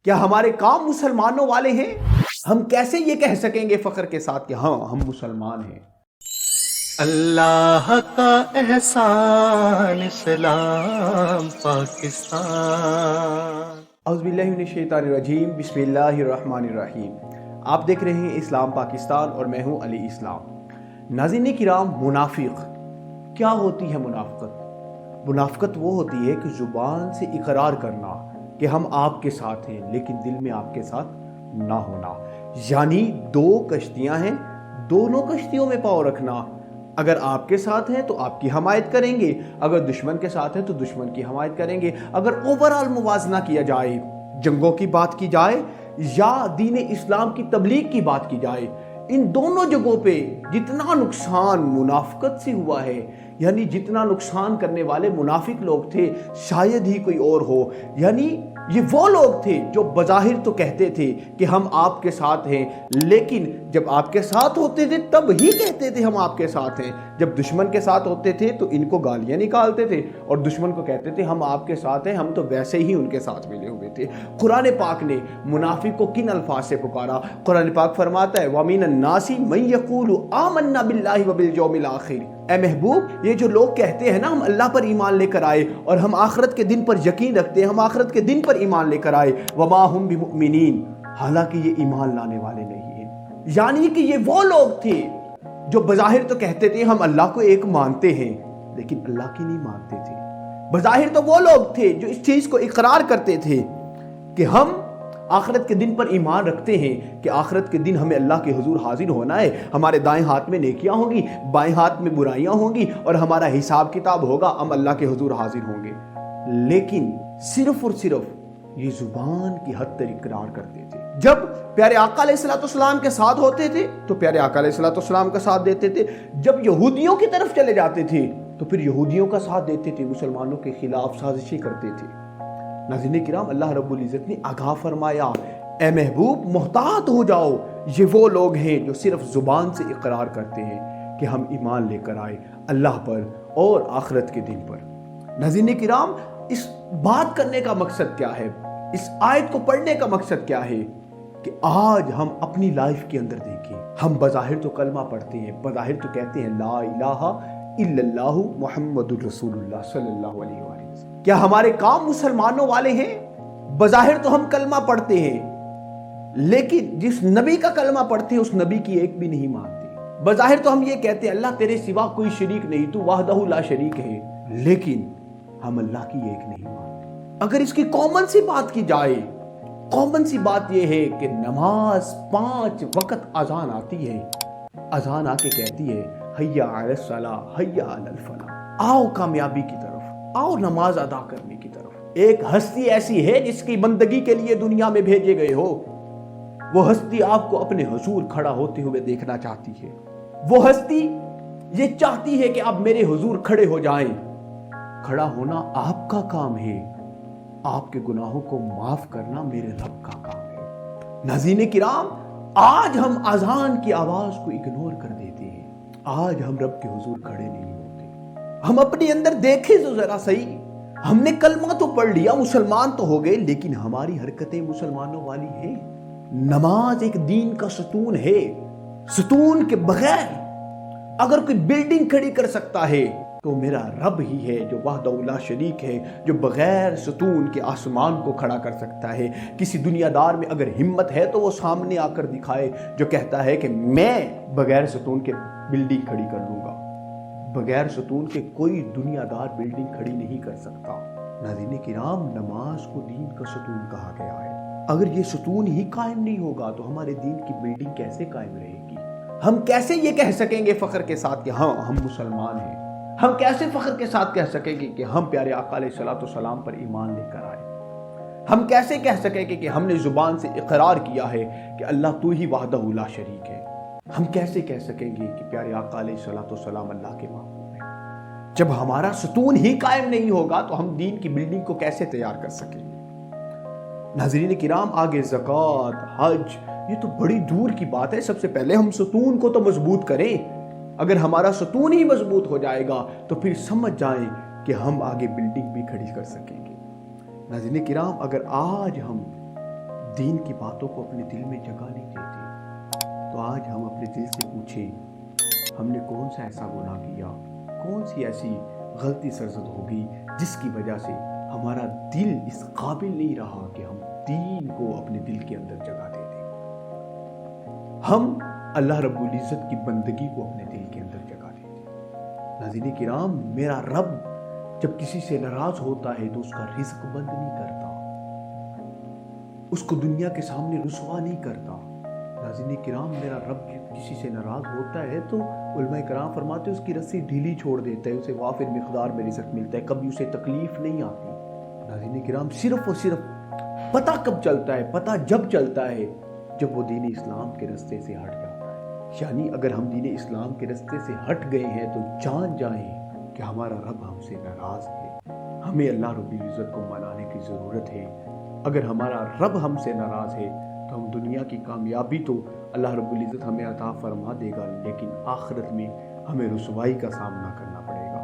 کیا ہمارے کام مسلمانوں والے ہیں؟ ہم کیسے یہ کہہ سکیں گے فخر کے ساتھ کہ ہاں ہم مسلمان ہیں؟ اللہ کا احسان اسلام پاکستان۔ اعوذ باللہ من الشیطان الرجیم، بسم اللہ الرحمن الرحیم۔ آپ دیکھ رہے ہیں اسلام پاکستان اور میں ہوں علی اسلام۔ ناظرین کرام، منافق کیا ہوتی ہے؟ منافقت وہ ہوتی ہے کہ زبان سے اقرار کرنا کہ ہم آپ کے ساتھ ہیں لیکن دل میں آپ کے ساتھ نہ ہونا، یعنی دو کشتیاں ہیں، دونوں کشتیوں میں پاؤں رکھنا۔ اگر آپ کے ساتھ ہیں تو آپ کی حمایت کریں گے، اگر دشمن کے ساتھ ہیں تو دشمن کی حمایت کریں گے۔ اگر اوورآل موازنہ کیا جائے، جنگوں کی بات کی جائے یا دین اسلام کی تبلیغ کی بات کی جائے، ان دونوں جگہوں پہ جتنا نقصان منافقت سے ہوا ہے، یعنی جتنا نقصان کرنے والے منافق لوگ تھے، شاید ہی کوئی اور ہو۔ یعنی یہ وہ لوگ تھے جو بظاہر تو کہتے تھے کہ ہم آپ کے ساتھ ہیں، لیکن جب آپ کے ساتھ ہوتے تھے تب ہی کہتے تھے ہم آپ کے ساتھ ہیں، جب دشمن کے ساتھ ہوتے تھے تو ان کو گالیاں نکالتے تھے اور دشمن کو کہتے تھے ہم آپ کے ساتھ ہیں، ہم تو ویسے ہی ان کے ساتھ ملے ہوئے تھے۔ قرآن پاک نے منافق کو کن الفاظ سے پکارا؟ قرآن پاک فرماتا ہے وَمِنَ النَّاسِ مَن يَقُولُ آمَنَّا بِاللَّهِ وَبِالْيَوْمِ الْآخِرِ۔ اے محبوب، یہ جو لوگ کہتے ہیں نا ہم اللہ پر ایمان لے کر آئے اور ہم آخرت کے دن پر یقین رکھتے ہیں، ہم آخرت کے دن پر ایمان لے کر آئے، وَمَا هُم بِمُؤْمِنِينَ، حالانکہ یہ ایمان لانے والے نہیں ہیں۔ یعنی کہ یہ وہ لوگ تھے جو بظاہر تو کہتے تھے ہم اللہ کو ایک مانتے ہیں لیکن اللہ کی نہیں مانتے تھے۔ بظاہر تو وہ لوگ تھے جو اس چیز کو اقرار کرتے تھے کہ ہم آخرت کے دن پر ایمان رکھتے ہیں کہ آخرت کے دن ہمیں اللہ کے حضور حاضر ہونا ہے، ہمارے دائیں ہاتھ میں نیکیاں ہوں گی، بائیں ہاتھ میں برائیاں ہوں گی اور ہمارا حساب کتاب ہوگا، ہم اللہ کے حضور حاضر ہوں گے۔ لیکن صرف اور صرف یہ زبان کی حد تک اقرار کرتے تھے۔ جب پیارے آقا علیہ الصلوۃ والسلام کے ساتھ ہوتے تھے تو پیارے آقا علیہ الصلوۃ والسلام کا ساتھ دیتے تھے، جب یہودیوں کی طرف چلے جاتے تھے تو پھر یہودیوں کا ساتھ دیتے تھے، مسلمانوں کے خلاف سازشیں کرتے تھے۔ ناظرین کرام، اللہ رب العزت نے آگاہ فرمایا اے محبوب محتاط ہو جاؤ، یہ وہ لوگ ہیں جو صرف زبان سے اقرار کرتے ہیں کہ ہم ایمان لے کر آئے اللہ پر اور آخرت کے دن پر۔ ناظرین کرام، اس بات کرنے کا مقصد کیا ہے؟ اس آیت کو پڑھنے کا مقصد کیا ہے کہ آج ہم اپنی لائف کے اندر دیکھیں، ہم بظاہر تو کلمہ پڑھتے ہیں، بظاہر تو کہتے ہیں لا الہ الا اللہ محمد الرسول اللہ صلی اللہ علیہ وآلہ وسلم۔ کیا ہمارے کام مسلمانوں والے ہیں؟ بظاہر تو ہم کلمہ پڑھتے ہیں لیکن جس نبی کا کلمہ پڑھتے ہیں اس نبی کی ایک بھی نہیں مانتے۔ بظاہر تو ہم یہ کہتے ہیں اللہ تیرے سوا کوئی شریک نہیں، تو وحدہ لا شریک ہے، لیکن ہم اللہ کی ایک نہیں مانتے۔ اگر اس کی کامن سی بات کی جائے، کامن سی بات یہ ہے کہ نماز 5 وقت اذان آتی ہے، اذان آ کے کہتی ہے حیا علی الصلاۃ حیا علی الفلاح، آؤ کامیابی کی طرف، آؤ نماز ادا کرنے کی طرف۔ ایک ہستی ایسی ہے جس کی بندگی کے لیے دنیا میں بھیجے گئے ہو، وہ ہستی آپ کو اپنے حضور کھڑا ہوتے ہوئے دیکھنا چاہتی ہے، وہ ہستی یہ چاہتی ہے کہ آپ میرے حضور کھڑے ہو جائیں۔ کھڑا ہونا آپ کا کام ہے، آپ کے گناہوں کو معاف کرنا میرے رب کا کام ہے۔ ناظرین کرام، آج ہم اذان کی آواز کو اگنور کر دیتے ہیں، آج ہم رب کے حضور کھڑے نہیں ہوتے۔ ہم اپنے اندر دیکھیں تو ذرا صحیح، ہم نے کلمہ تو پڑھ لیا، مسلمان تو ہو گئے، لیکن ہماری حرکتیں مسلمانوں والی ہیں۔ نماز ایک دین کا ستون ہے، ستون کے بغیر اگر کوئی بلڈنگ کھڑی کر سکتا ہے تو میرا رب ہی ہے جو وحدہ لا شریک ہے، جو بغیر ستون کے آسمان کو کھڑا کر سکتا ہے۔ کسی دنیا دار میں اگر ہمت ہے تو وہ سامنے آ کر دکھائے، جو کہتا ہے کہ میں بغیر ستون کے بلڈنگ کھڑی کر لوں گا۔ بغیر ستون کے کوئی دنیا دار بلڈنگ کھڑی نہیں کر سکتا۔ ناظرین کرام، نماز کو دین کا ستون کہا گیا ہے۔ اگر یہ ستون ہی قائم نہیں ہوگا تو ہمارے دین کی بلڈنگ کیسے قائم رہے گی؟ ہم کیسے یہ کہہ سکیں گے فخر کے ساتھ کہ ہاں ہم مسلمان ہیں؟ ہم کیسے فخر کے ساتھ کہہ سکیں گے کہ ہم پیارے آقا علیہ الصلوۃ والسلام پر ایمان لے کر آئے؟ ہم کیسے کہہ سکیں گے کہ ہم نے زبان سے اقرار کیا ہے کہ اللہ تو ہی وحدہ لا شریک ہے؟ ہم کیسے کہہ سکیں گے کہ پیارے آقا علیہ الصلوۃ والسلام اللہ کے محبوب ہیں؟ جب ہمارا ستون ہی قائم نہیں ہوگا تو ہم دین کی بلڈنگ کو کیسے تیار کر سکیں گے؟ ناظرین کرام، آگے زکوٰۃ، حج، یہ تو بڑی دور کی بات ہے۔ سب سے پہلے ہم ستون کو تو مضبوط کریں۔ اگر ہمارا ستون ہی مضبوط ہو جائے گا تو پھر سمجھ جائیں کہ ہم آگے بلڈنگ بھی کھڑی کر سکیں گے۔ ناظرین کرام، اگر آج ہم دین کی باتوں کو اپنے دل میں جگہ نہیں دیتے، تو آج ہم اپنے دل سے پوچھیں ہم نے کون سا ایسا گناہ کیا، کون سی ایسی غلطی سرزد ہوگی جس کی وجہ سے ہمارا دل اس قابل نہیں رہا کہ ہم دین کو اپنے دل کے اندر جگہ دے دیں، ہم اللہ رب العزت کی بندگی کو اپنے دل کے اندر جگہ دے دیں۔ ناظرین کرام، میرا رب جب کسی سے ناراض ہوتا ہے تو اس کا رزق بند نہیں کرتا، اس کو دنیا کے سامنے رسوا نہیں کرتا۔ ناظرین کرام، میرا رب کسی سے ناراض ہوتا ہے تو علماء کرام فرماتے ہیں اس کی رسی ڈھیلی چھوڑ دیتا ہے، اسے وافر مقدار میں رزق ملتا ہے، کبھی اسے تکلیف نہیں آتی۔ ناظرین کرام، صرف اور صرف پتہ کب چلتا ہے؟ پتہ جب چلتا ہے جب وہ دین اسلام کے رستے سے ہٹ جاتا ہے۔ یعنی اگر ہم دین اسلام کے رستے سے ہٹ گئے ہیں تو جان جائیں کہ ہمارا رب ہم سے ناراض ہے، ہمیں اللہ رب العزت کو منانے کی ضرورت ہے۔ اگر ہمارا رب ہم سے ناراض ہے تو ہم دنیا کی کامیابی تو اللہ رب العزت ہمیں عطا فرما دے گا، لیکن آخرت میں ہمیں رسوائی کا سامنا کرنا پڑے گا،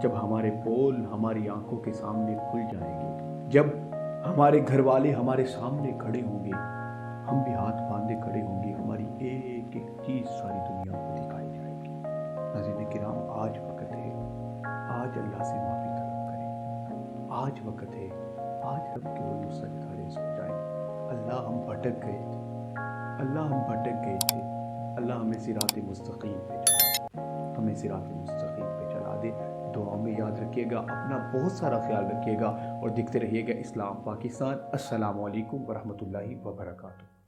جب ہمارے پول ہماری آنکھوں کے سامنے کھل جائیں گے، جب ہمارے گھر والے ہمارے سامنے کھڑے ہوں گے، ہم بھی ہاتھ باندھے کھڑے ہوں گے، ہماری ایک ایک چیز ساری دنیا کو دکھائی جائے گی۔ ناظرین کرام، آج وقت ہے، آج اللہ سے معافی طلب کریں، آج وقت ہے، آج رب کے حضور سجدہ ریز ہو جائیں۔ اللہ ہم بھٹک گئے تھے، اللہ ہم بھٹک گئے تھے، اللہ ہمیں صراط مستقیم پہ چلا دے، ہمیں صراط مستقیم پہ چلا دے۔ دعاؤں میں یاد رکھیے گا، اپنا بہت سارا خیال رکھیے گا اور دیکھتے رہیے گا اسلام پاکستان۔ السلام علیکم ورحمۃ اللہ وبرکاتہ۔